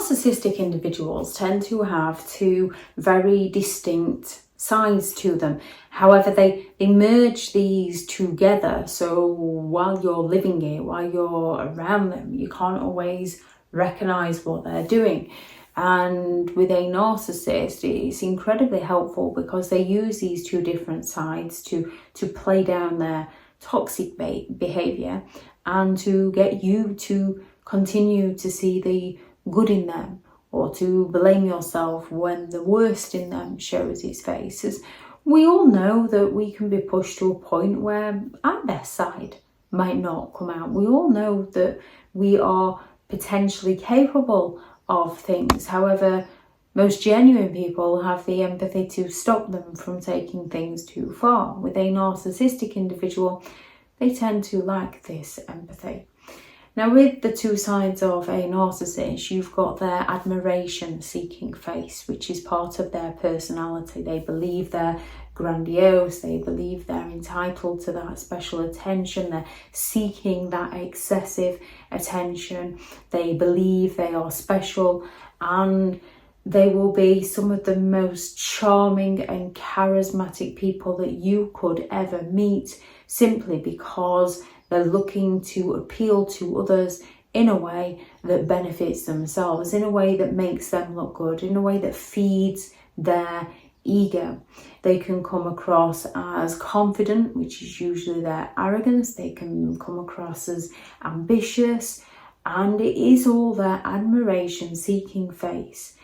narcissistic individuals tend to have two very distinct sides to them. However, they merge these together. So while you're living it, while you're around them, you can't always recognize what they're doing. And with a narcissist, it's incredibly helpful because they use these two different sides to play down their toxic behavior and to get you to continue to see the good in them, or to blame yourself when the worst in them shows its face. As we all know that we can be pushed to a point where our best side might not come out. We all know that we are potentially capable of things. However, most genuine people have the empathy to stop them from taking things too far. With a narcissistic individual, they tend to lack this empathy. Now, with the two sides of a narcissist, you've got their admiration-seeking face, which is part of their personality. They believe they're grandiose, they believe they're entitled to that special attention, they're seeking that excessive attention, they believe they are special, and they will be some of the most charming and charismatic people that you could ever meet, simply because they're looking to appeal to others in a way that benefits themselves, in a way that makes them look good, in a way that feeds their ego. They can come across as confident, which is usually their arrogance. They can come across as ambitious, and it is all their admiration-seeking face.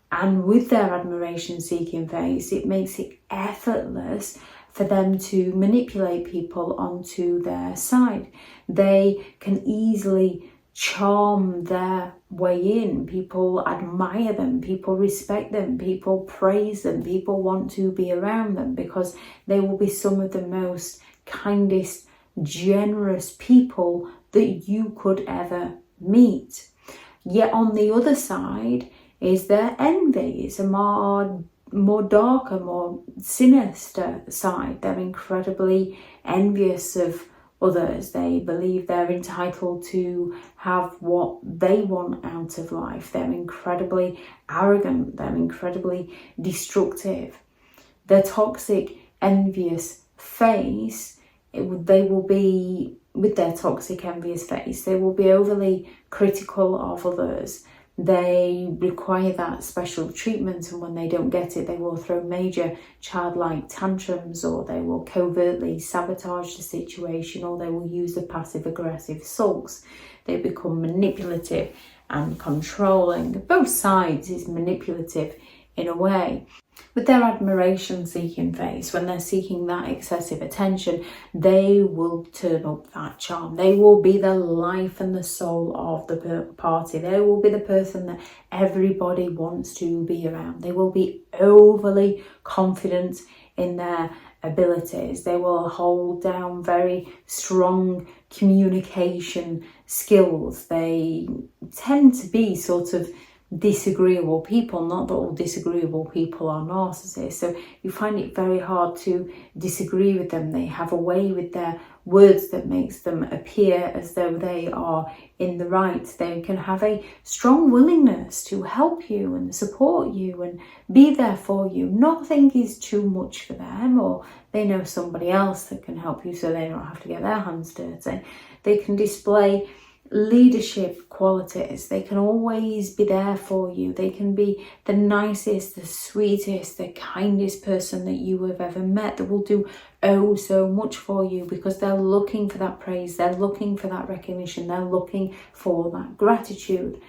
And with their admiration-seeking face, it makes it effortless for them to manipulate people onto their side. They can easily charm their way in. People admire them, people respect them, people praise them, people want to be around them because they will be some of the most kindest, generous people that you could ever meet. Yet on the other side is their envy. It's a more darker, more sinister side. They're incredibly envious of others. They believe they're entitled to have what they want out of life. They're incredibly arrogant. They're incredibly destructive. Their toxic, envious face, they will be, with their toxic, envious face, they will be overly critical of others. They require that special treatment, and when they don't get it, they will throw major childlike tantrums, or they will covertly sabotage the situation, or they will use the passive-aggressive sulks. They become manipulative and controlling. Both sides is manipulative in a way. With their admiration-seeking face, when they're seeking that excessive attention, they will turn up that charm. They will be the life and the soul of the party. They will be the person that everybody wants to be around. They will be overly confident in their abilities. They will hold down very strong communication skills. They tend to be sort of disagreeable people. Not that all disagreeable people are narcissists, so you find it very hard to disagree with them. They have a way with their words that makes them appear as though they are in the right. They can have a strong willingness to help you and support you and be there for you. Nothing is too much for them, or they know somebody else that can help you, so they don't have to get their hands dirty. They can display leadership qualities. They can always be there for you. They can be the nicest, the sweetest, the kindest person that you have ever met. They will do oh so much for you because they're looking for that praise. They're looking for that recognition. They're looking for that gratitude.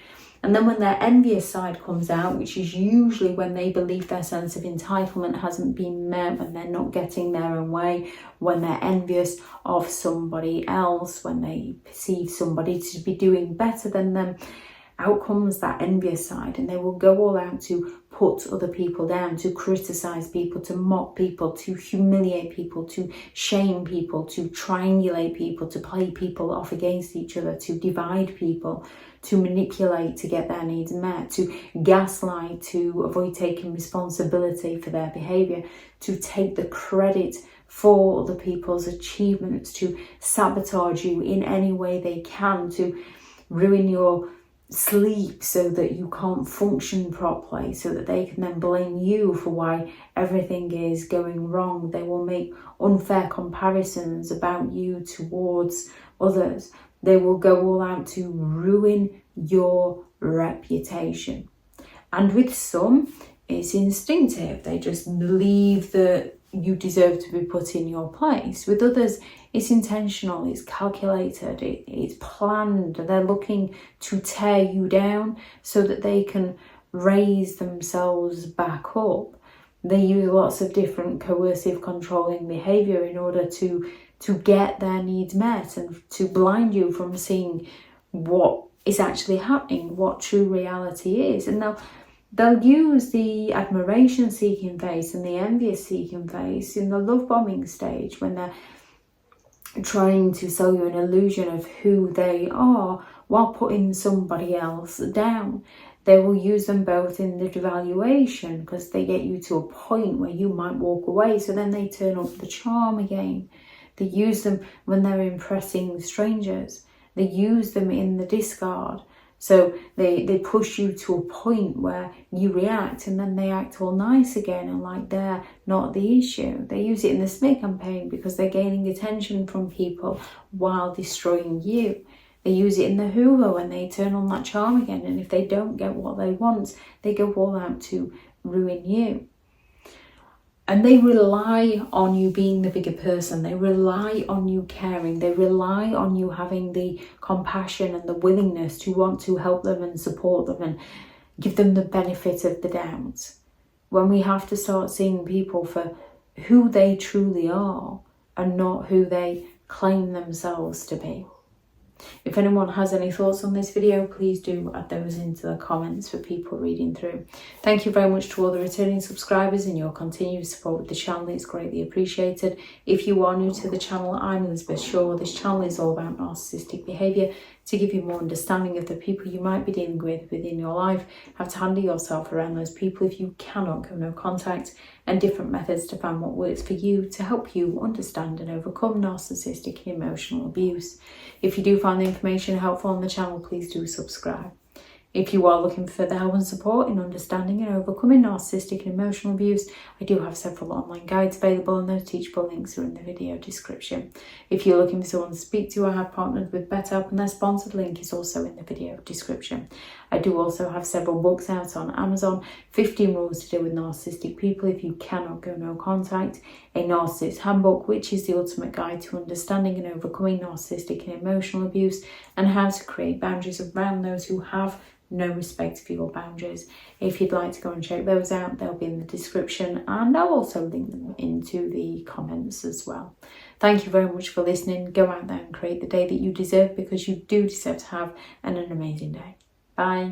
And then when their envious side comes out, which is usually when they believe their sense of entitlement hasn't been met, when they're not getting their own way, when they're envious of somebody else, when they perceive somebody to be doing better than them, out comes that envious side, and they will go all out to put other people down, to criticize people, to mock people, to humiliate people, to shame people, to triangulate people, to play people off against each other, to divide people, to manipulate to get their needs met, to gaslight, to avoid taking responsibility for their behavior, to take the credit for other people's achievements, to sabotage you in any way they can, to ruin your sleep so that you can't function properly, so that they can then blame you for why everything is going wrong. They will make unfair comparisons about you towards others. They will go all out to ruin your reputation. And with some, it's instinctive. They just believe that you deserve to be put in your place. With others, it's intentional, it's calculated, it's planned. They're looking to tear you down so that they can raise themselves back up. They use lots of different coercive controlling behaviour in order to get their needs met and to blind you from seeing what is actually happening, what true reality is. And they'll use the admiration-seeking phase and the envious-seeking phase in the love-bombing stage, when they're trying to sell you an illusion of who they are while putting somebody else down. They will use them both in the devaluation, because they get you to a point where you might walk away, so then they turn up the charm again. They use them when they're impressing strangers. They use them in the discard. So they push you to a point where you react, and then they act all nice again and like they're not the issue. They use it in the smear campaign because they're gaining attention from people while destroying you. They use it in the hula when they turn on that charm again, and if they don't get what they want, they go all out to ruin you. And they rely on you being the bigger person. They rely on you caring. They rely on you having the compassion and the willingness to want to help them and support them and give them the benefit of the doubt. When we have to start seeing people for who they truly are and not who they claim themselves to be. If anyone has any thoughts on this video, please do add those into the comments for people reading through. Thank you very much to all the returning subscribers and your continued support with the channel. It's greatly appreciated. If you are new to the channel, I'm Elizabeth Shaw. This channel is all about narcissistic behaviour to give you more understanding of the people you might be dealing with within your life, how to handle yourself around those people if you cannot go no contact, and different methods to find what works for you to help you understand and overcome narcissistic and emotional abuse. If you do find the information helpful on the channel, please do subscribe. If you are looking for further help and support in understanding and overcoming narcissistic and emotional abuse, I do have several online guides available, and those teachable links are in the video description. If you're looking for someone to speak to, I have partnered with BetterHelp, and their sponsored link is also in the video description. I do also have several books out on Amazon: 15 Rules to Deal with Narcissistic People If You Cannot Go No Contact, a Narcissists Handbook, which is the ultimate guide to understanding and overcoming narcissistic and emotional abuse, and how to create boundaries around those who have no respect for your boundaries. If you'd like to go and check those out, they'll be in the description, and I'll also link them into the comments as well. Thank you very much for listening. Go out there and create the day that you deserve, because you do deserve to have an amazing day. Bye.